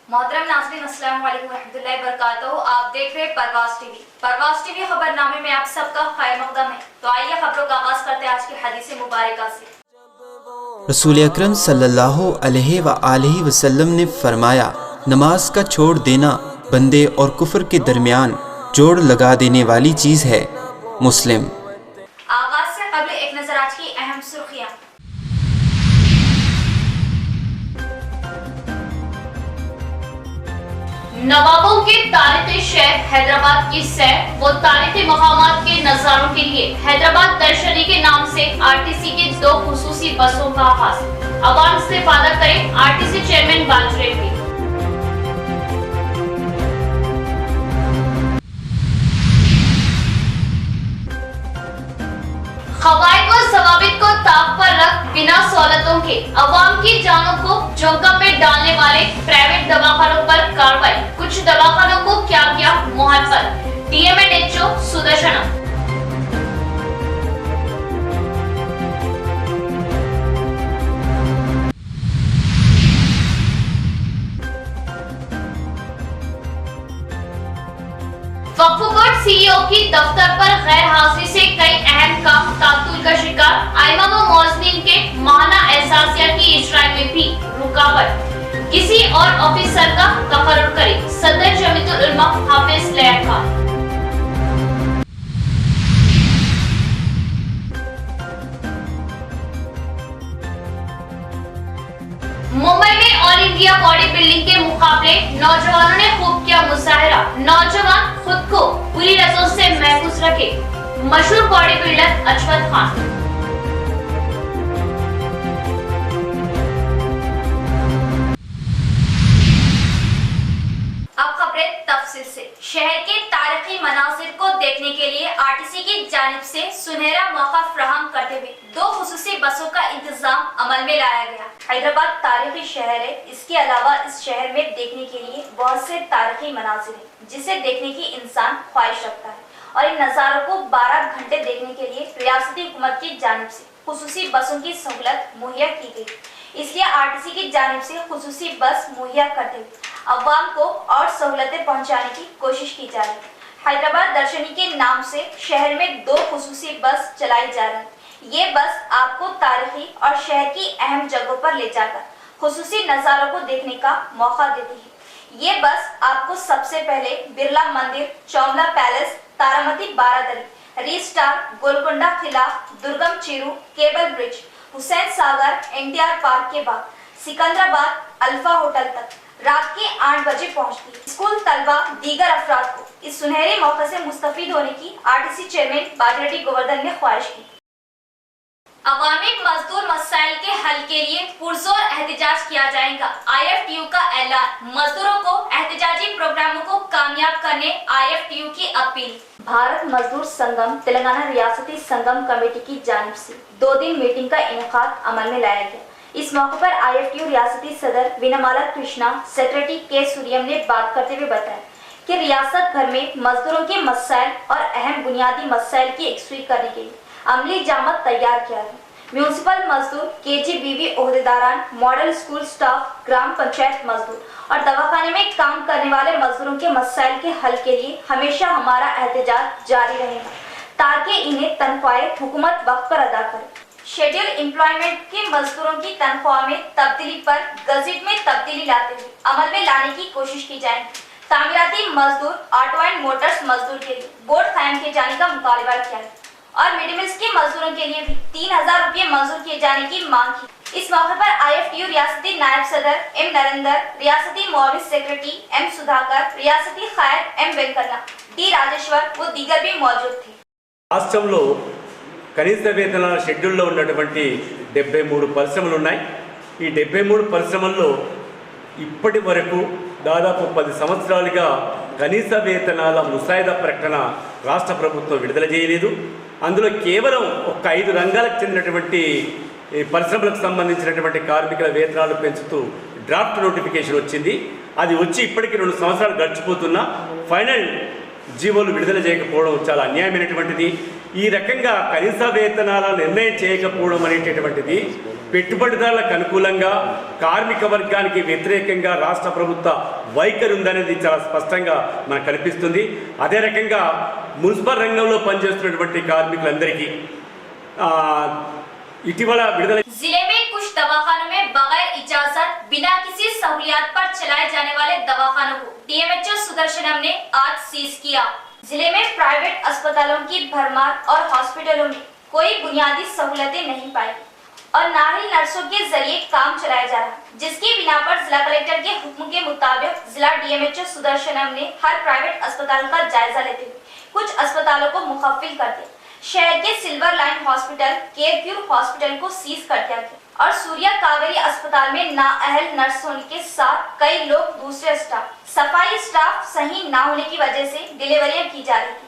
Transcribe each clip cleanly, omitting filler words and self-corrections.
मोहतरम नाज़रीन, अस्सलाम वालेकुम रहमतुल्लाहि व बरकातहू। आप देख रहे हैं परवाज़ टीवी। परवाज़ टीवी खबरनामे में आप सबका खैर मकदम है। तो आइए खबरों का आगाज करते हैं आज की हदीस मुबारका से। रसूल अकरम सल्लल्लाहु अलैहि व आलिहि वसल्लम ने फरमाया, नमाज का छोड़ देना बंदे और कुफ्र के दरमियान जोड़ लगा देने वाली चीज़ है। मुस्लिम। आगाज से कबल एक नजर आज की अहम सुर्खियां। नवाबों के तारीखी शहर हैदराबाद की सैर व तारीखी मकामात के नजारों के लिए हैदराबाद दर्शनी के नाम से आरटीसी की 2 खुसूसी बसों का आगाज। अवाम से इस्तेफादा करें आरटीसी चेयरमैन बाजरेवी। खवाइद व जवाबित को ताक पर रख बिना सहूलतों के अवाम की जानों को जोखिम में डालने वाले प्राइवेट दवाखानों पर कार्रवाई। कुछ दवाखानों को किया मुहलफत। डीएमएनएचओ सुदर्शनम। वक्फ बोर्ड सीईओ की दफ्तर पर गैर हाजिरी से कई अहम काम तातुल का शिकार। आइमा व मौजनीन के माहाना एहसासिया की इजरा में भी रुकावट। किसी और ऑफिसर का तकर्रुर करे सदर जमीयतुल उलमा हाफिज लैब खान। मुंबई में ऑल इंडिया बॉडी बिल्डिंग के मुकाबले नौजवानों ने खूब किया मुजाहरा। नौजवान खुद को बुरी नजरों से महफूज रखे। मशहूर बॉडी बिल्डर अजमत खान। अब खबरें तफसील से। शहर के तारीखी मनाजिर को देखने के लिए आरटीसी की जानिब से सुनहरा मौका फराहम करते हुए 2 खुसूसी बसों का इंतजाम अमल में लाया गया। हैदराबाद तारीखी शहर है। इसके अलावा इस शहर में देखने के लिए बहुत से तारीखी मनाजिर हैं जिसे देखने की इंसान ख्वाहिश रखता है और इन नज़ारों को 12 घंटे देखने के लिए रियासती हुकूमत की जानिब से खुसूसी बसों की सहूलत मुहैया की गई। इसलिए आरटीसी की जानिब से खुसूसी बस मुहैया करते हुए अवाम को और सहूलतें पहुंचाने की कोशिश की जा रही है। हैदराबाद दर्शनी के नाम से शहर में 2 खुसूसी बस चलाई जा रही है। ये बस आपको तारीखी और शहर की अहम जगहों पर ले जाकर खुसूसी नज़ारों को देखने का मौका देती है। ये बस आपको सबसे पहले बिरला मंदिर, चौमला पैलेस, तारामती बारादरी, रीस्टार, गोलकुंडा किला, दुर्गम Chiru, cable bridge, Hussain Sagar, NTR park के बाद सिकंदराबाद अल्फा होटल तक रात के 8 बजे पहुंचती। स्कूल तलबा दीगर अफराद को इस सुनहरे मौके से मुस्तफीद होने की आरटीसी चेयरमैन बाजरेटी गोवर्धन ने ख्वाहिश की। अवामी मजदूर मसाइल के हल के लिए पुरजोर एहतजाज किया जाएगा। IFTU का ऐलान। मजदूरों को एहतजाजी प्रोग्रामों को कामयाब करने IFTU की अपील। भारत मजदूर संगम तेलंगाना रियासती संगम कमेटी की जानिब से 2 दिन मीटिंग का इनेकाद अमल में लाया गया। इस मौके पर IFTU रियासती सदर विनमाला कृष्णा, सेक्रेटरी के सूर्यम ने बात करते हुए बताया कि रियासत भर में मजदूरों के मसाइल और अहम बुनियादी मसाइल की यकसुई करने के लिए अमली जामत तैयार किया है। म्यूनिसिपल मजदूर, KGBV ओहदेदारान, मॉडल स्कूल स्टाफ, ग्राम पंचायत मजदूर और दवाखाने में काम करने वाले मजदूरों के मसाइल के हल के लिए हमेशा हमारा एहतजाज जारी रहेगा ताकि इन्हें तनख्वाहें हुकूमत वक्त पर अदा करे। शेड्यूल एम्प्लॉयमेंट के मजदूरों की तनख्वाह में तब्दीली पर गजट में तब्दीली लाते हुए अमल में लाने की कोशिश की जाएगी। तामीराती मजदूर, ऑटो एंड मोटर्स मजदूर के लिए बोर्ड कायम किए जाने का मुतालबा किया है और मिड मिल्स के मजदूरों के लिए भी 3000 रुपये मंजूर किए जाने की मांग की। इस मौके पर IFTU रियासती नायब सदर M नरेंद्र, रियासती मुआविन सेक्रेटरी M सुधाकर, रियासती खैर M वेंकन्ना, D राजेश्वर व दीगर भी मौजूद थे। రాష్ట్రంలో కనీస వేతనాల షెడ్యూల్లో ఉన్నటువంటి 73 పరిశ్రమలు ఉన్నాయి। ఈ 73 పరిశ్రమల్లో ఇప్పటి వరకు దాదాపు 10 సంవత్సరాలుగా కనీస వేతనాల ముసాయిదా ప్రకటన రాష్ట్ర ప్రభుత్వం విడుదల చేయలేదు। అందులో కేవలం ఒక 5 రంగాలకు చెందినటువంటి పరిశ్రమలకు సంబంధించినటువంటి కార్మికుల వేతనాలు పెంచుతూ డ్రాఫ్ట్ నోటిఫికేషన్ వచ్చింది। అది వచ్చి ఇప్పటికి 2 సంవత్సరాలు గడిచిపోతున్నా ఫైనల్ జీవోలు విడుదల చేయకపోవడం చాలా అన్యాయమైనటువంటిది। ఈ రకంగా కనీస వేతనాల నిర్ణయం చేయకపోవడం అనేటటువంటిది పెట్టుబడిదారులకు అనుకూలంగా కార్మిక వర్గానికి వ్యతిరేకంగా రాష్ట్ర ప్రభుత్వ వైఖరి ఉందనేది చాలా స్పష్టంగా మనకు కనిపిస్తుంది. అదే రకంగా మున్సిపల్ రంగంలో పనిచేస్తున్నటువంటి కార్మికులందరికీ ఇటీవల విడుదల जिले में कुछ दवाखानों में बगैर इजाजत बिना किसी सहूलियात पर चलाए जाने वाले दवाखानों को डीएमएचओ सुदर्शनम ने आज सीज किया। जिले में प्राइवेट अस्पतालों की भरमार और हॉस्पिटलों में कोई बुनियादी सहूलतें नहीं पाई और न ही नर्सों के जरिए काम चलाया जा रहा, जिसकी बिना पर जिला कलेक्टर के हुक्म के मुताबिक जिला डीएमएचओ सुदर्शनम ने हर प्राइवेट अस्पताल का जायजा लेते हुए कुछ अस्पतालों को मुखफ्फिल कर दिया। शहर के silver line hospital, care cure hospital को सीज कर दिया गया और सूर्या कावेरी अस्पताल में नाअहल नर्स होने के साथ कई लोग दूसरे स्टाफ, सफाई स्टाफ सही न होने की वजह से डिलीवरियां की जा रही थी,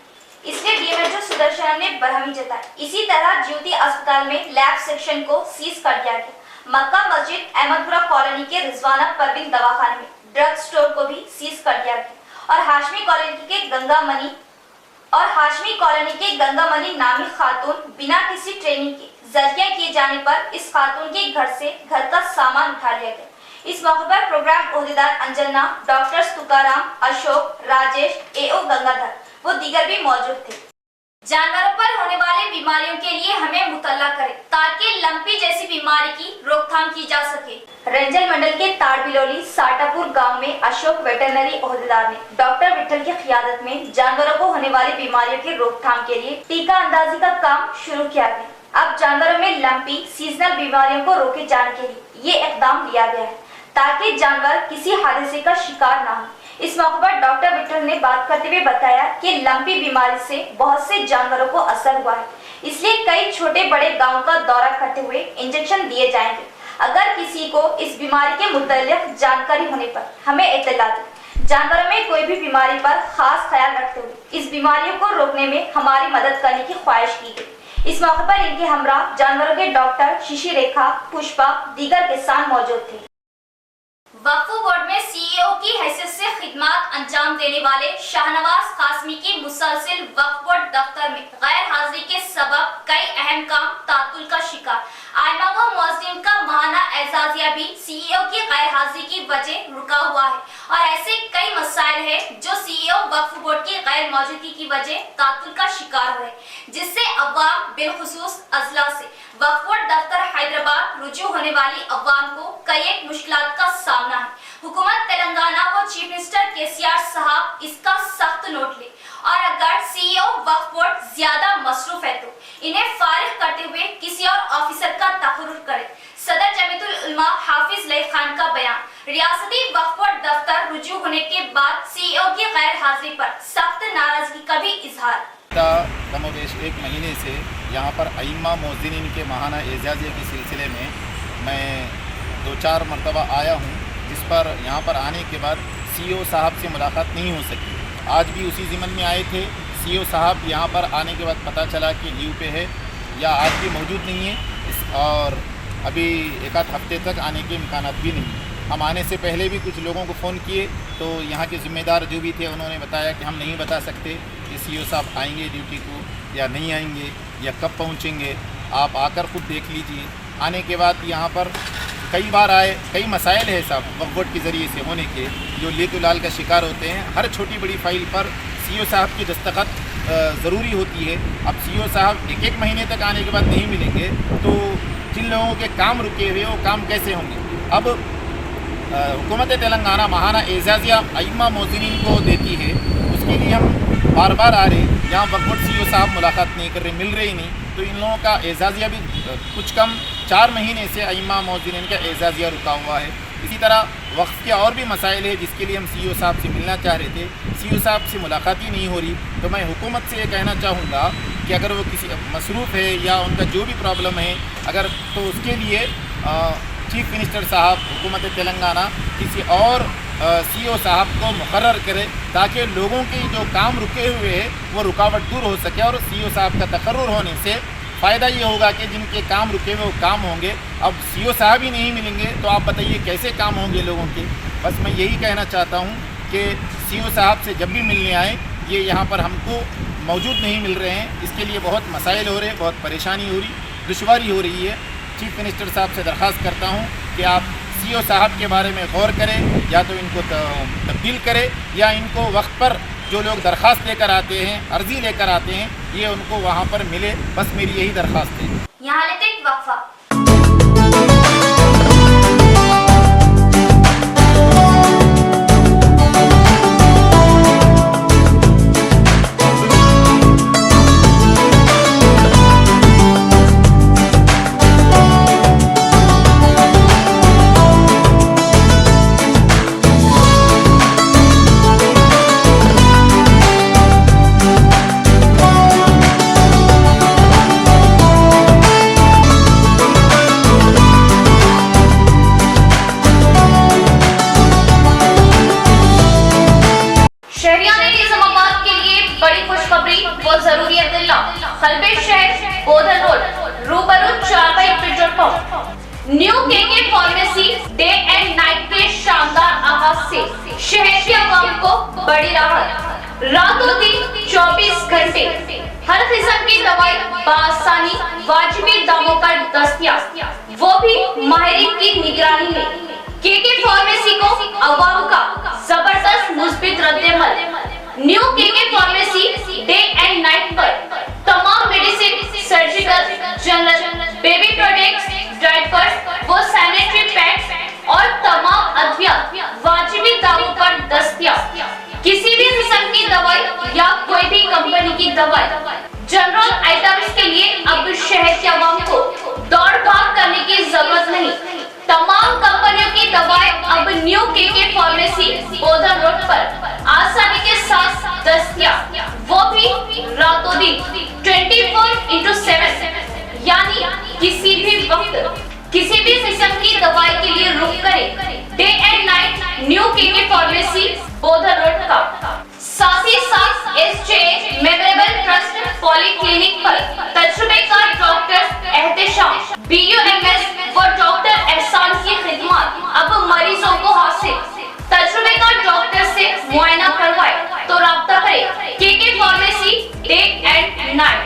इसलिए डीएमएचओ सुदर्शन ने बरहमी जताई। इसी तरह ज्योति अस्पताल में लैब सेक्शन को सीज कर दिया गया। मक्का मस्जिद, अहमदपुरा कॉलोनी के रिजवाना परवीन दवाखाने में ड्रग स्टोर को भी सीज कर दिया गया और हाशमी कॉलोनी के गंगा मनी नामी खातून बिना किसी ट्रेनिंग के जरिया किए जाने पर इस खातून के घर से घर का सामान उठा लिया गया। इस मौके पर प्रोग्राम ओहदेदार अंजना, डॉक्टर्स तुकाराम, अशोक, राजेश, एओ गंगाधर वो दीगर भी मौजूद थे। जानवरों पर होने वाली बीमारियों के लिए हमें मुतल्ला करें ताकि लंपी जैसी बीमारी की रोकथाम की जा सके। रंजल मंडल के ताड़बिलोली साटापुर गांव में अशोक वेटरनरी ओहदेदार ने डॉक्टर विठल की क़ियादत में जानवरों को होने वाली बीमारियों की रोकथाम के लिए टीका अंदाजी का काम शुरू किया गया। अब जानवरों में लंपी सीजनल बीमारियों को रोके जाने के लिए ये इकदाम लिया गया है ताकि जानवर किसी हादसे का शिकार न हो। इस मौके पर डॉक्टर विठल ने बात करते हुए बताया कि लंपी बीमारी से बहुत से जानवरों को असर हुआ है, इसलिए कई छोटे बड़े गांव का दौरा करते हुए इंजेक्शन दिए जाएंगे। अगर किसी को इस बीमारी के मुतल्लिक जानकारी होने पर हमें इत्तला दें। जानवरों में कोई भी बीमारी पर खास ख्याल रखते हुए इस बीमारियों को रोकने में हमारी मदद करने की ख्वाहिश की गई। इस मौके पर इनके हमरा जानवरों के डॉक्टर शिशि रेखा, पुष्पा, दीगर किसान मौजूद थे। वक्फ बोर्ड में सीईओ की हैसियत से खिदमत अंजाम देने वाले शाहनवाज कासमी की मुसलसिल वक्फ बोर्ड दफ्तर में गैर हाजिरी के सबब कई अहम काम तातुल का शिकार। आइमा व मुअज्जिन का माहाना एजाजिया भी सीईओ की गैर हाजिरी की वजह रुका हुआ है और ऐसे कई मसाइल है जो सीईओ वक्फ बोर्ड की गैर मौजूदगी की वजह तातुल का शिकार हुए, जिससे अवाम बिलखुसूस अजला से वक्फ बोर्ड दफ्तर हैदराबाद रुजू होने वाली अवाम को कई एक मुश्किलात का सामना है। हुकूमत तेलंगाना व चीफ मिनिस्टर केसीआर साहब इसका सख्त नोट ले और अगर सीईओ वक्फ बोर्ड ज्यादा मसरूफ है तो इन्हें फारिग करते हुए किसी और ऑफिसर का तकर्रुर करे। सदर जमीयतुल उलमा हाफिज लई खान का बयान। रियासती वक्फ बोर्ड दफ्तर रुजू होने के बाद सीईओ की गैर हाजिरी पर सख्त नाराजगी का भी इजहार। कमोबेश एक महीने से यहाँ पर अइम्मा मोज़िनीन के माहाना एजाज़िया के सिलसिले में मैं 2-4 मरतबा आया हूँ, जिस पर यहाँ पर आने के बाद सीईओ साहब से मुलाकात नहीं हो सकी। आज भी उसी ज़िम्मन में आए थे। सीईओ साहब यहाँ पर आने के बाद पता चला कि लीव पे है या आज भी मौजूद नहीं है और अभी एक आध हफ्ते तक आने के इम्कानात भी नहीं। हम आने से पहले भी कुछ लोगों को फ़ोन किए तो यहाँ के ज़िम्मेदार जो भी थे उन्होंने बताया कि हम नहीं बता सकते कि सीईओ साहब आएंगे ड्यूटी को या नहीं आएंगे या कब पहुँचेंगे, आप आकर खुद देख लीजिए। आने के बाद यहाँ पर कई बार आए, कई मसाइल है साहब वक्फ बोर्ड के ज़रिए से होने के जो लेतो लाल का शिकार होते हैं। हर छोटी बड़ी फाइल पर सीईओ साहब की दस्तखत ज़रूरी होती है। अब सीईओ साहब एक महीने तक आने के बाद नहीं मिलेंगे तो जिन लोगों के काम रुके हुए वो काम कैसे होंगे। अब हुकूमत तेलंगाना माहाना एजाज़िया अइम्मा मोज़िनीन को देती है, उसके लिए हम बार बार आ रहे, यहाँ वक्फ बोर्ड सीईओ साहब मुलाकात नहीं कर रहे, मिल रहे ही नहीं, तो इन लोगों का एजाज़िया भी कुछ कम 4 महीने से अइम्मा मोज़िनीन का एजाज़िया रुका हुआ है। इसी तरह वक्फ के और भी मसाइल है जिसके लिए हम सीईओ साहब से मिलना चाह रहे थे, सीईओ साहब से मुलाकात ही नहीं हो रही। तो मैं हुकूमत से ये कहना चाहूँगा कि अगर वो किसी मसरूफ़ है या उनका जो भी प्रॉब्लम है अगर तो उसके लिए चीफ मिनिस्टर साहब हुकूमत तेलंगाना किसी और सीईओ साहब को मुकर्रर करे ताकि लोगों के जो काम रुके हुए हैं वो रुकावट दूर हो सके और सीईओ साहब का तकर्रुर होने से फ़ायदा ये होगा कि जिनके काम रुके हुए वो काम होंगे। अब सीईओ साहब ही नहीं मिलेंगे तो आप बताइए कैसे काम होंगे लोगों के। बस मैं यही कहना चाहता हूँ कि सीईओ साहब से जब भी मिलने आए ये यहाँ पर हमको मौजूद नहीं मिल रहे हैं, इसके लिए बहुत मसाइल हो रहे हैं, बहुत परेशानी हो रही, दुश्वारी हो रही है। चीफ मिनिस्टर साहब से दरख्वास्त करता हूँ कि आप CEO साहब के बारे में गौर करें, या तो इनको तब्दील करें या इनको वक्त पर जो लोग दरख्वास्त लेकर आते हैं, अर्जी लेकर आते हैं, ये उनको वहाँ पर मिले। बस मेरी यही दरख्वास्त है। यहाँ लेते एक वक्फा। New KK pharmacy day and night के शानदार आगाज से शहर के आवाम को बड़ी राहत। रातों दिन 24 घंटे हर किस्म की दवाई बआसानी वाजिबी दामों पर दस्तयाब, वो भी माहिरीन की निगरानी में। केके फार्मेसी को आवाम का जबरदस्त मुस्बित रद्देमल। New KK pharmacy day and night पर तमाम medicine, surgical, general, baby products, diapers, वो सैनिटरी पैड्स और तमाम अद्विया वाजिबी दामों पर दस्तयाब। किसी भी किस्म की दवाई या कोई भी कंपनी की दवाई, जनरल आइटम्स के लिए अब शहर के आवाम को दौड़ भाग करने की जरूरत नहीं। तमाम कंपनियों की दवाएं अब new KK pharmacy Bodhan road पर आसानी के साथ दस्तयाब, वो भी रातों दिन 24/7, यानी किसी भी वक्त किसी भी किस्म की दवाई के लिए रुक करें। Day and night new KK pharmacy Bodhan road का। साथ ही साथ SJ मेमोरेबल ट्रस्ट पॉलीक्लिनिक पर तजुर्बेकार डॉक्टर एहतेशाम BUMS व डॉक्टर एहसान की खिदमत अब मरीजों को हासिल। तजुर्बेकार डॉक्टर से मुआयना करवाए तो राब्ता करें KK pharmacy day and night.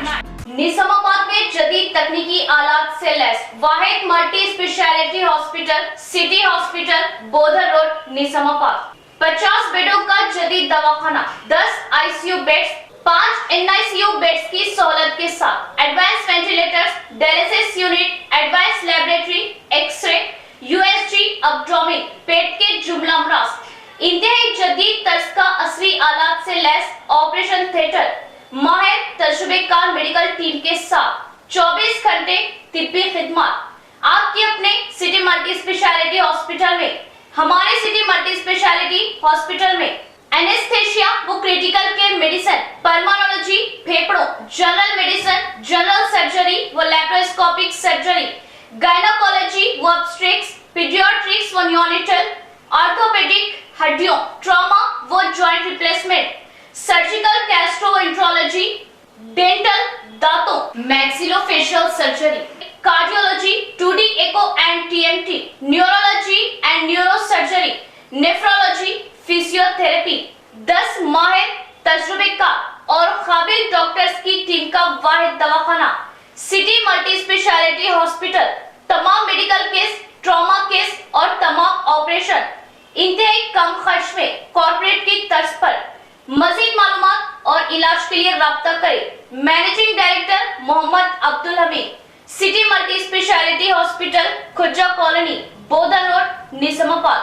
Nizamabad में जदीद तकनीकी आलात से लैस वाहिद multi speciality hospital city hospital Bodhan road Nizamabad. 50 बेडों का जदीद दवाखाना, 10 ICU बेड्स, 5 NICU बेड्स की सहूलत के साथ advance ventilators, dialysis unit, advance laboratory, X ray, USG, abdomen, पेट के जुमला अमराज, इंतहाई जदीद तर्ज का असली आलात से लैस ऑपरेशन थिएटर, माहिर तजुर्बेकार मेडिकल टीम के साथ 24 घंटे तिब्बी खिदमत आपके अपने सिटी मल्टी स्पेशलिटी हॉस्पिटल में। हमारे सिटी मल्टी स्पेशलिटी हॉस्पिटल में एनेस्थेशिया व क्रिटिकल केयर मेडिसिन, पल्मोनोलॉजी, फेफड़ों, जनरल मेडिसिन, जनरल सर्जरी व लैप्रोस्कोपिक सर्जरी, गायनोकोलॉजी व ऑब्स्टेट्रिक्स, पीडियाट्रिक्स व न्यूनेटल, ऑर्थोपेडिक, हड्डियों, ट्रॉमा व joint replacement, surgical gastroenterology, dental, दांतों, maxillofacial surgery, cardiology, 2D echo and TMT, neurology and neuro surgery, nephrology, physiotherapy, 10 माहिर तजुर्बेकार और काबिल डॉक्टर्स की टीम का वाहिद दवाखाना सिटी मल्टी स्पेशलिटी हॉस्पिटल। तमाम मेडिकल केस, ट्रॉमा केस और तमाम ऑपरेशन इंतहाई कम खर्च में कॉर्पोरेट की तर्ज पर। मजीद मालूमात और इलाज के लिए राब्ता करें managing director Mohammed Abdul Hameed, city multi speciality hospital, Khuja colony, Bodhan road, Nizamabad.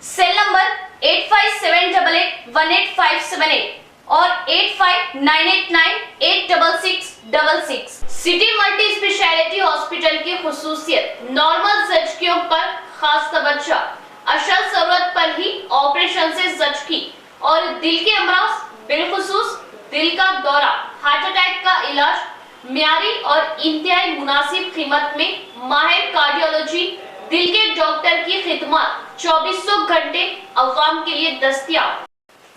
Cell number 8578818578 और 8598986666। सिटी मल्टी स्पेशलिटी हॉस्पिटल की खुसूसियत नॉर्मल जचकियों पर खास तवज्जो, अशल जरूरत पर ही ऑपरेशन से जचकी और दिल के अमराज, बिलखुसूस दिल का दौरा, हार्ट अटैक का इलाज म्यारी और इंतहाई मुनासिब कीमत में माहिर कार्डियोलॉजी, दिल के डॉक्टर की खिदमत 2400 घंटे अवाम के लिए दस्तयाब।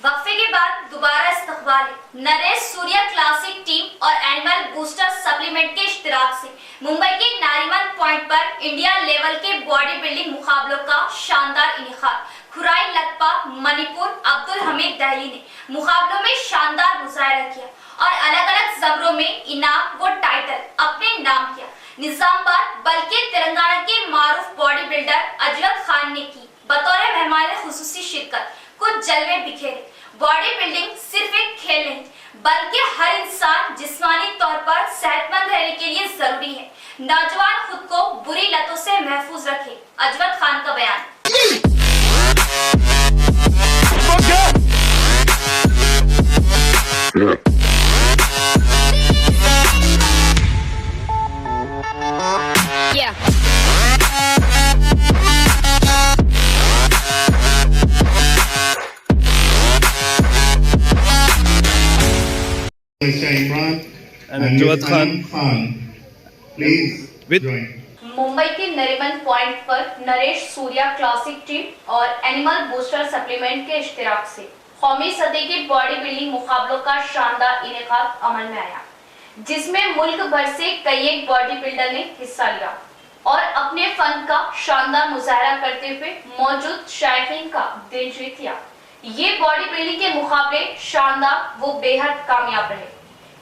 वक्फे के बाद दोबारा इस्तकबाल नरेश सूर्या क्लासिक टीम और एनिमल बूस्टर सप्लीमेंट के इश्तिराक से मुंबई के नारीमन पॉइंट पर इंडिया लेवल के बॉडी बिल्डिंग मुकाबलों का शानदार इनेकाद। खुराई लकपा मणिपुर अब्दुल हमीद दहली ने मुकाबलों में शानदार मुजाहरा किया और अलग अलग जमरों में इनाम व टाइटल अपने नाम किया। निजामाबाद बल्कि तेलंगाना के मारूफ बॉडी बिल्डर अजवत खान ने की बतौर मेहमान खुसूसी शिरकत। कुछ जलवे बिखेरे। बॉडी बिल्डिंग सिर्फ एक खेल नहीं बल्कि हर इंसान जिस्मानी तौर पर सेहतमंद रहने के लिए जरूरी है। नौजवान खुद को बुरी लतों से महफूज रखे। अजवत खान का बयान। Mr. Imran and Ajwat Khan. Please With- join. Mumbai के नरीमन पॉइंट पर नरेश सूर्या क्लासिक टीम और एनिमल बूस्टर सप्लीमेंट के इश्तिराक से कौमी सतह के बॉडी बिल्डिंग मुकाबलों का शानदार इनेकाद अमल में आया, जिसमें मुल्क भर से कई एक बॉडी बिल्डर ने हिस्सा लिया और अपने फन का शानदार मुजाहरा करते हुए मौजूद शायकीन का दिल जीत लिया। ये बॉडी बिल्डिंग के मुकाबले शानदार वो बेहद कामयाब रहे।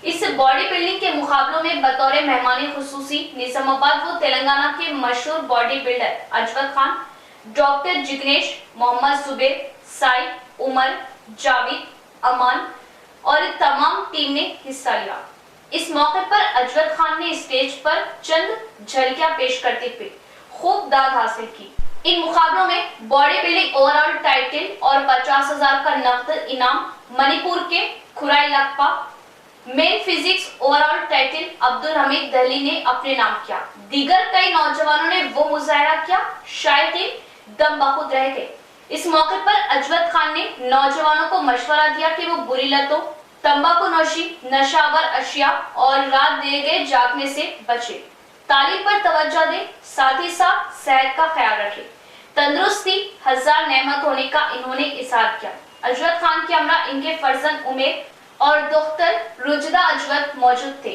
इस बॉडी बिल्डिंग के मुकाबलों में बतौर मेहमान खुसूसी निजामाबाद व तेलंगाना के मशहूर body builder Azwat Khan, doctor Jignesh, Mohammed Zubair, Saeed, Umar, Javed, Aman और तमाम टीम ने हिस्सा लिया। इस मौके पर अजवत खान ने स्टेज पर चंद झलकियां पेश करते हुए खूब दाद हासिल की। इन मुकाबलों में बॉडी बिल्डिंग ओवरऑल टाइटल और 50,000 का नकद इनाम मणिपुर के Khurai Lakpa, men physique overall title Abdul Hamid Dehli ने अपने नाम किया। दीगर कई नौजवानों ने वो मुजाहरा किया, शायकीन दम बखुद रह गए। इस मौके पर अजवत खान ने नौजवानों को मशवरा दिया कि वो बुरी लतों, तंबाकू नोशी, नशावर अशिया और रात दिए गए जागने से बचे, तालीम पर तवज्जो दें, साथ ही साथ सेहत का ख्याल रखें। तंदुरुस्ती हजार नेमत होने का इन्होंने इशारा किया। अजवत खान के हमरा इनके फर्जंद उमेर और दोख्तर रुजदा अजवत मौजूद थे।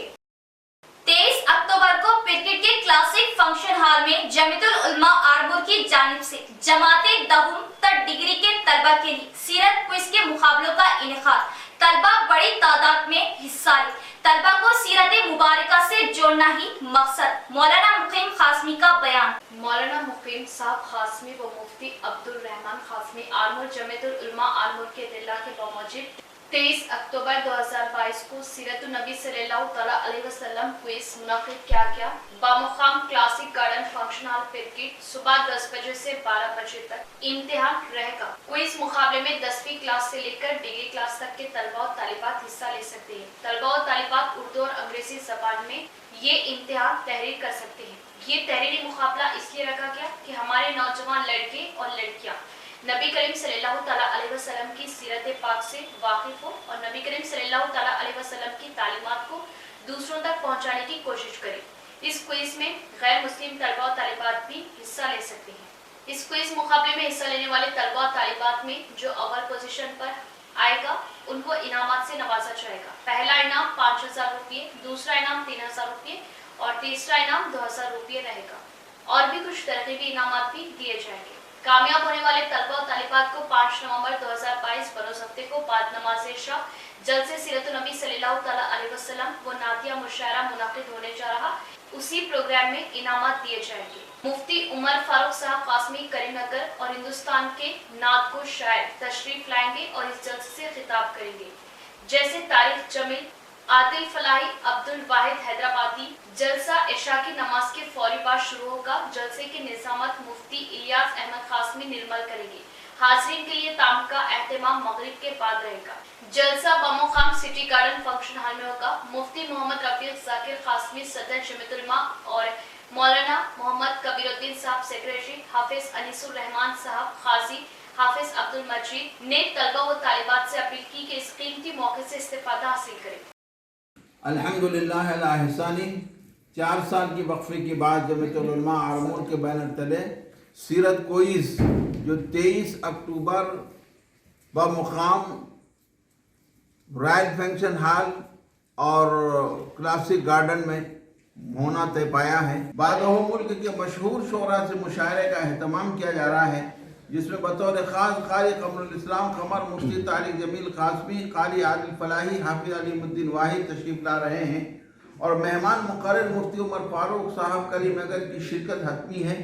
23 अक्टूबर को क्रिकेट के क्लासिक फंक्शन हॉल में जमीयतुल उलमा आरमूर की जानिब से जमाते दहुम तक डिग्री के तलबा के लिए सीरत क्विज के मुकाबलों का इनेकाद। तलबा बड़ी तादाद में हिस्सा ले। तलबा को सीरत मुबारका से जोड़ना ही मकसद। मौलाना मुकीम खासमी का बयान। मौलाना मुकीम साहब खासमी व मुफ्ती अब्दुल रहमान खासमी आरमूर जमीयतुल उलमा आरमूर के दिल्ला के बमौजिब 23 अक्टूबर 2022 को सीरत नबी सल्लल्लाहु अलैहि वसल्लम क्विज मुनाकिद किया गया। बामुकाम classic garden function hall cricket सुबह 10 बजे से 12 बजे तक इम्तिहान रहेगा। क्विज मुकाबले में 10वीं क्लास से लेकर डिग्री क्लास तक के तलबा और तालिबात हिस्सा ले सकते हैं। तलबा और तालिबात उर्दू और अंग्रेजी जबान में ये इम्तिहान तहरीर कर सकते हैं। ये तहरीरी मुकाबला इसलिए रखा गया कि हमारे नौजवान लड़के और लड़कियां नबी करीम सल्लल्लाहु अलैहि वसल्लम की सीरत पाक से वाकिफ हो और नबी करीम सल्लल्लाहु अलैहि वसल्लम की तालीमात को दूसरों तक पहुंचाने की कोशिश करें। इस क्विज में गैर मुस्लिम तलबा और तालिबात भी हिस्सा ले सकते हैं। इस क्विज मुकाबले में हिस्सा लेने वाले तलबा और तालिबात में जो अव्वल पोजीशन पर आएगा उनको इनामात से नवाजा जाएगा। पहला इनाम 5,000 रुपये, दूसरा इनाम 3,000 रुपये और तीसरा इनाम 2,000 रुपये रहेगा। और भी कुछ तरकीबी इनामात भी दिए जाएंगे। कामयाब होने वाले तलबा और तालिबात को 5 नवंबर 2022 बरोज हफ्ते को बाद नमाज इशा जलसे सीरत नबी सल्लल्लाहु अलैहि वसल्लम व नातिया मुशायरा मुनाकिद होने जा रहा, उसी प्रोग्राम में इनामात दिए जाएंगे। मुफ्ती उमर फारूक साहब कासमी करीमनगर और हिंदुस्तान के नादगो शायर तशरीफ लाएंगे और इस जलसे से खिताब करेंगे, जैसे तारिक जमील, आदिल फलाही, अब्दुल वाहिद हैदराबादी। जलसा इशा की नमाज के फौरी बाद शुरू होगा। जलसे के निजामत मुफ्ती इलियास अहमद खासमी निर्मल करेंगे। हाज़रीन के लिए ताम का एहतमाम मगरिब के बाद रहेगा। जलसा बमुकाम सिटी गार्डन फंक्शन हॉल में होगा। मुफ्ती मोहम्मद रफीक जाकिर खासमी सदर जमीयतुल उलमा और मौलाना मोहम्मद कबीरुद्दीन साहब सेक्रेटरी, हाफिज अनीसुर रहमान साहब खाजी, हाफिज अब्दुल मजीद ने तलबा व तालिबात से अपील की कि इस कीमती मौके से इस्तेफादा हासिल करें। अल्हम्दुलिल्लाह अला हिसानी 4 साल की वक्फे के बाद जमीयतुल उलमा आरमूर के बैनर तले सीरत क्विज जो 23 अक्टूबर बमुकाम रॉयल फंक्शन हॉल और क्लासिक गार्डन में होना तय पाया है। बाद मुल्क के मशहूर शोरा से मुशायरे का अहतमाम किया जा रहा है, जिसमें बतौर ख़ास कारी कमरुल इस्लाम कमर मुफ्ती तारिक जमील कासमी, कारी आदिल फलाही, हाफिज अलीमुद्दीन वाहिद तशरीफ ला रहे हैं और मेहमान मुकर्रर मुफ्ती उमर फारूक साहब करीम नगर की शिरकत हतमी है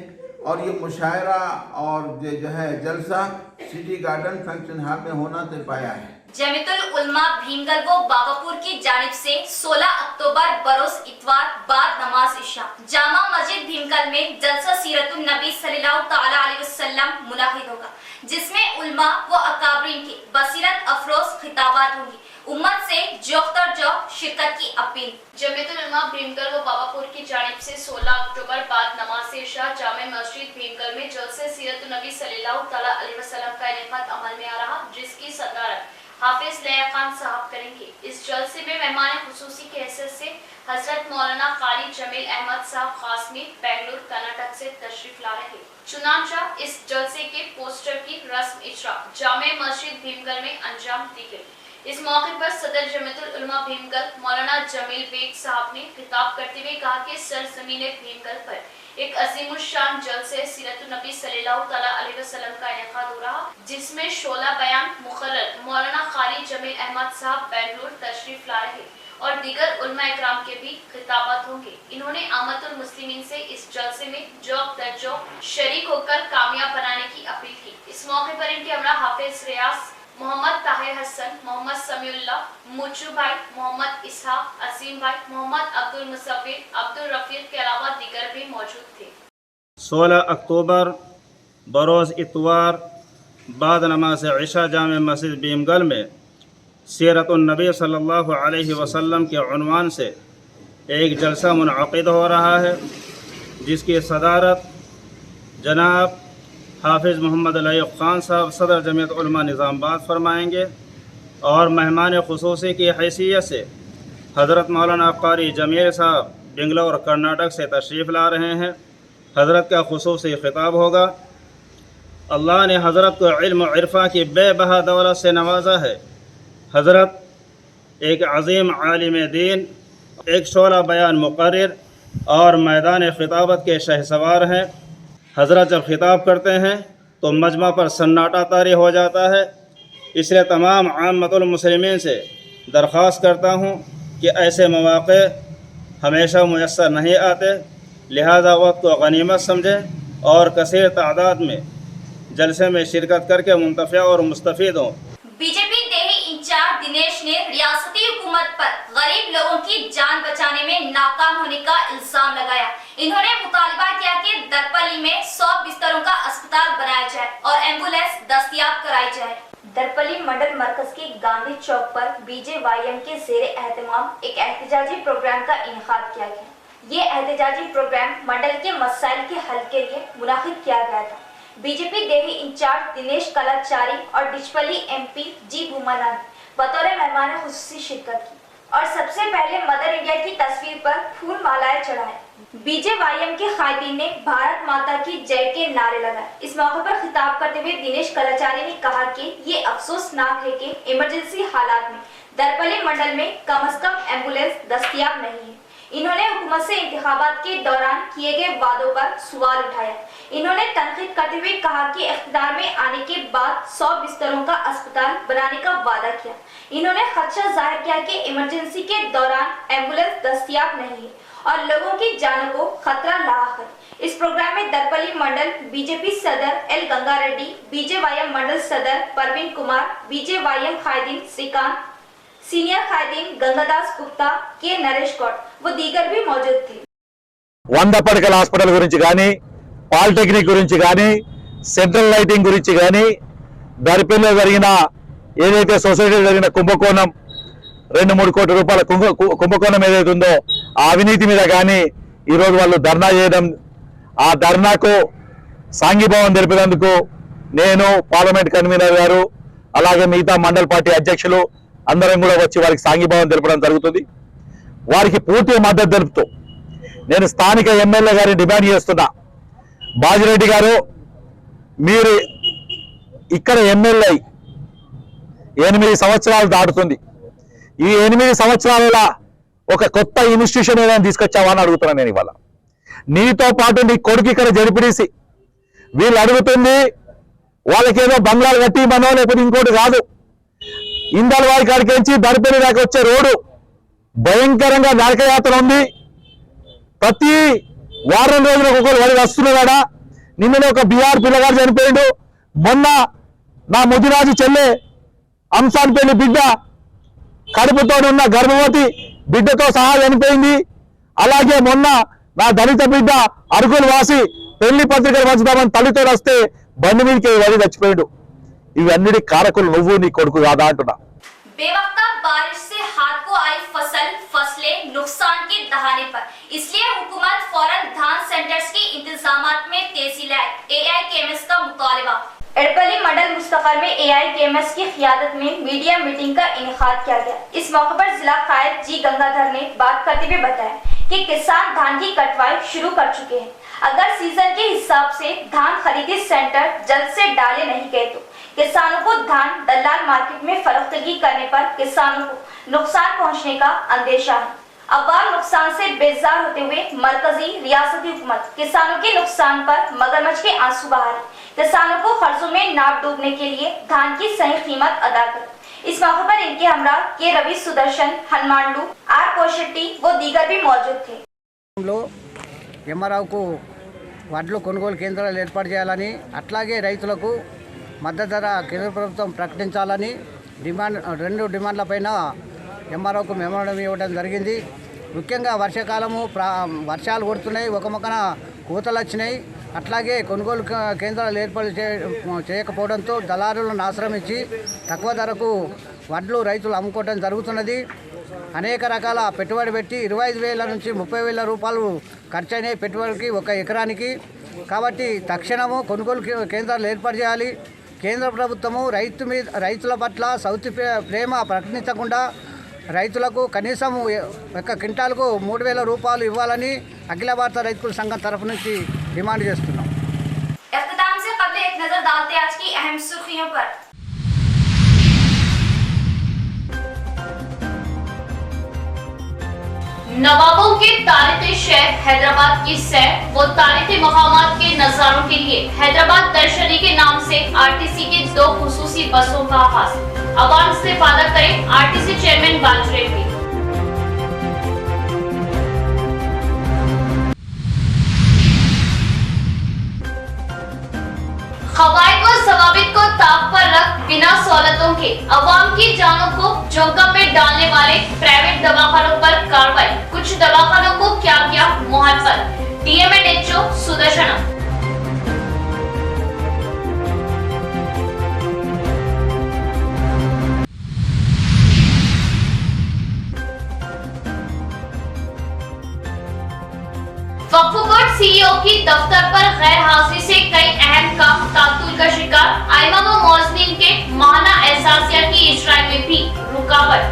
और ये मुशायरा और जो है जलसा सिटी गार्डन फंक्शन हॉल में होना तय पाया है। जमीयतुल उलमा भीमगल व बाबापुर की जानिब से 16 अक्टूबर बरोज इतवार बाद नमाज इशा जामा मस्जिद भीमगल में जलसा सीरतुन नबी सल्लल्लाहु तआला अलैहि वसल्लम मुनाकिद होगा, जिसमें उलमा व अकाबरीन के बसीरत अफरोज खिताबात होंगी। उम्मत से जोक शिरकत की अपील। जमीयतुल उलमा भीमगल व बाबापुर की जानिब से 16 अक्टूबर बाद नमाज इशा जामे मस्जिद भीमगल में जलसे सीरतुन नबी सल्लल्लाहु तआला अलैहि वसल्लम का इनेकाद अमल में आ रहा, जिसकी सदारत हाफिज लया खान साहब करेंगे। इस जलसे में मेहमान खुसूसी की हैसियत से हजरत मौलाना कारी जमील अहमद साहब खासमी बेंगलुरु कर्नाटक से तशरीफ ला रहे। चुनांचा इस जलसे के पोस्टर की रस्म इजरा जामे मस्जिद भीमगल में अंजाम दी गई। इस मौके पर सदर जमीयतुल उलमा भीमगल मौलाना जमील बेग साहब ने खिताब करते हुए कहा कि सरजमीन भीमगल पर एक अजीमुशान जलसे सीरतुन नबी सल्लल्लाहु तआला अलैहि वसल्लम का इनेकाद हो रहा, जिसमें 16 बयान मुकर्रर मौलाना कारी जमील अहमद साहब बेंगलुरु तशरीफ ला रहे और दीगर उलमा इकराम के भी खिताबात होंगे। इन्होंने आमतुल मुस्लिमीन से इस जलसे में जोक दर जोक शरीक होकर कामयाब बनाने की अपील की। इस मौके पर इनके हमरा हाफिज रियाज, मोहम्मद ताहिर हसन, मोहम्मद समीउल्लाह, मुचू भाई, मोहम्मद इसहाक, असीम भाई, मोहम्मद अब्दुल मुसव्विर, अब्दुल रफीक के अलावा दीगर भी मौजूद थे। 16 अक्टूबर बरोज़ इतवार बाद नमाज इशा जामे मस्जिद भीमगल में सीरतुन नबी सल्लल्लाहु अलैहि वसल्लम के उन्वान से एक जलसा मुनअक़िद हो रहा है, जिसकी सदारत जनाब हाफिज़ मोहम्मद लयूब ख़ान साहब सदर जमीयत उलमा निज़ामाबाद फरमाएंगे और मेहमान खुसूसी की हैसियत से हज़रत मौलाना कारी जमील साहब बेंगलुरु कर्नाटक से तशरीफ़ ला रहे हैं। हज़रत का खुसूसी ख़िताब होगा। अल्लाह ने हज़रत को इल्म व इरफ़ा की बेबहा दौलत से नवाजा है। हज़रत एक अज़ीम आलिम दीन, एक 16 बयान मुकर्रर और मैदान ख़िताबत के शहसवार हैं। हज़रत जब ख़िताब करते हैं तो मजमा पर सन्नाटा तारी हो जाता है। इसलिए तमाम आम्मतुल मुस्लिमीन से दरख्वास्त करता हूँ कि ऐसे मौक़े हमेशा मुयस्सर नहीं आते, लिहाजा वक्त को गनीमत समझें और कसीर तादाद में जलसे में शिरकत करके मुंतफ़िअ और मुस्तफ़ीद हों। बीजेपी देही इंचार्ज दिनेश ने रियासती हुकूमत पर गरीब लोगों की जान बचाने में नाकाम होने का इल्जाम लगाया। इन्होंने मुतालबा किया कि दरपली में 100 बिस्तरों का अस्पताल बनाया जाए और एम्बुलेंस दस्तयाब कराई जाए। दरपली मंडल मरकज के गांधी चौक पर बीजेवाईएम के ज़ेरे एहतमाम एक एहतजाजी प्रोग्राम का इनेकाद किया गया। ये एहतजाजी प्रोग्राम मंडल के मसाइल के हल के लिए मुनाकिद किया गया था। बीजेपी देही इंचार्ज दिनेश कलाचारी और डिचपली एमपी जी भूमानंद बतौर मेहमान खुसूसी शिरकत की और सबसे पहले मदर इंडिया की तस्वीर पर फूल मालाएं चढ़ाए। बीजेवाईएम के कायदीन ने भारत माता की जय के नारे लगाए। इस मौके पर खिताब करते हुए दिनेश कलाचारी ने कहा कि ये अफसोसनाक है कि इमरजेंसी हालात में दरपली मंडल में कम से कम एम्बुलेंस दस्तयाब नहीं है। इन्होंने हुकूमत से इंतखाबात के दौरान किए गए वादों पर सवाल उठाया। इन्होंने तनकीद करते हुए कहा कि इख्तियार में आने के बाद 100 बिस्तरों का अस्पताल बनाने का वादा किया। इन्होंने खदशा जाहिर किया कि इमरजेंसी के दौरान एम्बुलेंस दस्तयाब नहीं है और लोगों की जानों को खतरा लाक है। इस प्रोग्राम में दरपली मंडल बीजेपी सदर एल गंगा रेड्डी, बीजेवाईएम मंडल सदर परवीन कुमार, बीजेवाईएम कायदीन श्रीकांत, सीनियर कायदीन गंगादास गुप्ता, के नरेश गौड़ व दीगर भी मौजूद थे। 100 పడకల హాస్పిటల్ గురించి కానీ, పాలిటెక్నిక్ గురించి కానీ, సెంట్రల్ లైటింగ్ గురించి కానీ, దర్పల్లిలో జరిగిన ఏదైతే సొసైటీలో జరిగిన కుంభకోణం 2-3 కోట్ల రూపాయల కుంభకోణం ఏదైతే ఉందో ఆ అవినీతి మీద కానీ ఈరోజు వాళ్ళు ధర్నా చేయడం, ఆ ధర్నాకు సాంఘీభావం తెలిపినందుకు నేను పార్లమెంట్ కన్వీనర్ గారు అలాగే మిగతా మండల్ పార్టీ అధ్యక్షులు అందరం కూడా వచ్చి వారికి సాంఘీభావం తెలపడం జరుగుతుంది। వారికి పూర్తి మద్దతు తెలుపుతూ నేను స్థానిక ఎమ్మెల్యే గారిని డిమాండ్ చేస్తున్నా, బాజిరెడ్డి గారు మీరు ఇక్కడ ఎమ్మెల్యే 8 సంవత్సరాలు దాటుతుంది, ఈ 8 సంవత్సరాలలో ఒక కొత్త ఇన్స్టిట్యూషన్ ఏదైనా తీసుకొచ్చావా అని అడుగుతున్నాను నేను ఇవాళ। నీతో పాటు నీ కొడుకు ఇక్కడ జడిపిడిసి వీళ్ళు అడుగుతుంది వాళ్ళకేదో బంగ్లాలు కట్టి మనో లేకపోతే ఇంకోటి కాదు, ఇందల్ వారి కాడికి దర్పల్లి దాకా వచ్చే రోడ్డు భయంకరంగా నరకయాత్ర ఉంది. ప్రతి వారం రోజులకు ఒకరు వాడి వస్తున్నాడా. నిన్ననే ఒక బీహార్ పిల్లగాడు చనిపోయిండు. మొన్న నా ముదిరాజు చెల్లె అంశాన్పల్లి బిడ్డ కడుపుతో ఉన్న గర్భవతి బిడ్డతో సహా చనిపోయింది. అలాగే మొన్న నా దళిత బిడ్డ అరుగులు వాసి పెళ్లి పత్రికలు పంచుదామని తల్లితో వస్తే బండి మీదకి వాడి చచ్చిపోయాడు. ఇవన్నిటి కారకులు నువ్వు నీ కొడుకు కాదా అంటున్నా. बेवक्ता बारिश से हाथ को आई फसलें नुकसान के दहाने पर, इसलिए हुकूमत फौरन धान सेंटर्स के इंतजामात में तेजी लाए। AIKMS का मुतालबा। एड़पल्ली मंडल मुस्तफर में AIKMS की क़ियादत में मीडिया मीटिंग का इनेकाद किया गया। इस मौके पर जिला कायद जी गंगाधर ने बात करते हुए बताया कि किसान धान की कटवाई शुरू कर चुके हैं। अगर सीजन के हिसाब से धान खरीदी सेंटर जल्द से डाले नहीं गए तो किसानों को धान दलाल मार्केट में फरोख्तगी करने पर किसानों को नुकसान पहुंचने का अंदेशा है। अवाम नुकसान से बेजार होते हुए मरकजी रियासती हुकूमत किसानों के नुकसान पर मगरमच्छ के आंसू बहा रही। किसानों को कर्जों में ना डूबने के लिए धान की सही कीमत अदा करें। इस मौके पर इनके हमरा के रवि सुदर्शन, हनुमानलू, आर कोशेट्टी व दीगर भी मौजूद थे। ఎంఆర్ఓకు వడ్లు కొనుగోలు కేంద్రాలు ఏర్పాటు చేయాలని, అట్లాగే రైతులకు మద్దతు ధర కేంద్ర ప్రభుత్వం ప్రకటించాలని రెండు డిమాండ్లపైన ఎంఆర్ఓకు మెమోరాండం ఇవ్వడం జరిగింది. ముఖ్యంగా వర్షాకాలము వర్షాలు కొడుతున్నాయి, ఒక మొక్కన కోతలు వచ్చినాయి. అట్లాగే కొనుగోలు కేంద్రాలు ఏర్పాటు చేయకపోవడంతో దళారులను ఆశ్రమించి తక్కువ ధరకు వడ్లు రైతులు అమ్ముకోవడం జరుగుతున్నది. అనేక రకాల పెట్టుబడి పెట్టి 25,000 నుంచి 30,000 రూపాయలు ఖర్చు అయినాయి పెట్టుబడికి ఒక ఎకరానికి. కాబట్టి తక్షణము కొనుగోలు కేంద్రాలు ఏర్పాటు చేయాలి. కేంద్ర ప్రభుత్వము రైతుల పట్ల సౌతి ప్రేమ ప్రకటించకుండా రైతులకు కనీసం ఒక క్వింటాల్కు 3,000 రూపాయలు ఇవ్వాలని అఖిల భారత రైతుల సంఘం తరఫు నుంచి డిమాండ్ చేస్తున్నాం. इख्तिताम से कबल एक नजर डालते आज की अहम सुर्खियों पर। नवाबों के तारीखी शहर हैदराबाद की सैर व तारीखी मकामात के नजारों के लिए हैदराबाद दर्शनी के नाम से RTC की 2 खुसूसी बसों का आगाज। आवाम इस्तेफादा करें RTC चेयरमैन बाजू रेड्डी। खवाइद व ज़वाबित को ताक पर रख बिना सहूलतों के अवाम की जानों को जोखिम में डालने वाले प्राइवेट दवाखानों पर कार्रवाई। कुछ दवाखानों को क्या किया मुहर पर, DMHO सुदर्शनम। वक्फ बोर्ड CEO की दफ्तर पर गैर हाजिरी से कई अहम काम तातुल का शिकार। आइमा व मौजनीन के माहाना एहसासिया की इजराई में भी रुकावट।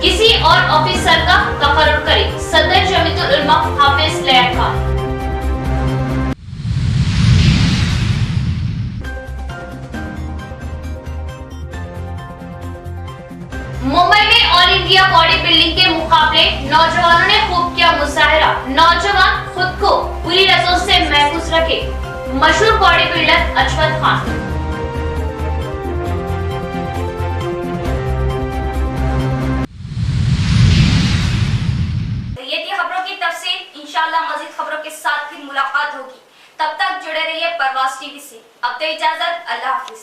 किसी और ऑफिसर का तकर्रुर करे सदर जमीयतुल उलमा हाफिज लैब खान। मुंबई में ऑल इंडिया बॉडी बिल्डिंग के मुकाबले नौजवानों ने खूब किया मुजाहरा। नौजवान खुद को बुरी नजरों से महफूज रखे, मशहूर बॉडी बिल्डर अजमत खान। तो ये थी खबरों की तफसील। इंशाअल्लाह मजीद खबरों के साथ फिर मुलाकात होगी। तब तक जुड़े रहिए परवाज़ टीवी से। अब तो इजाजत, अल्लाह हाफिज।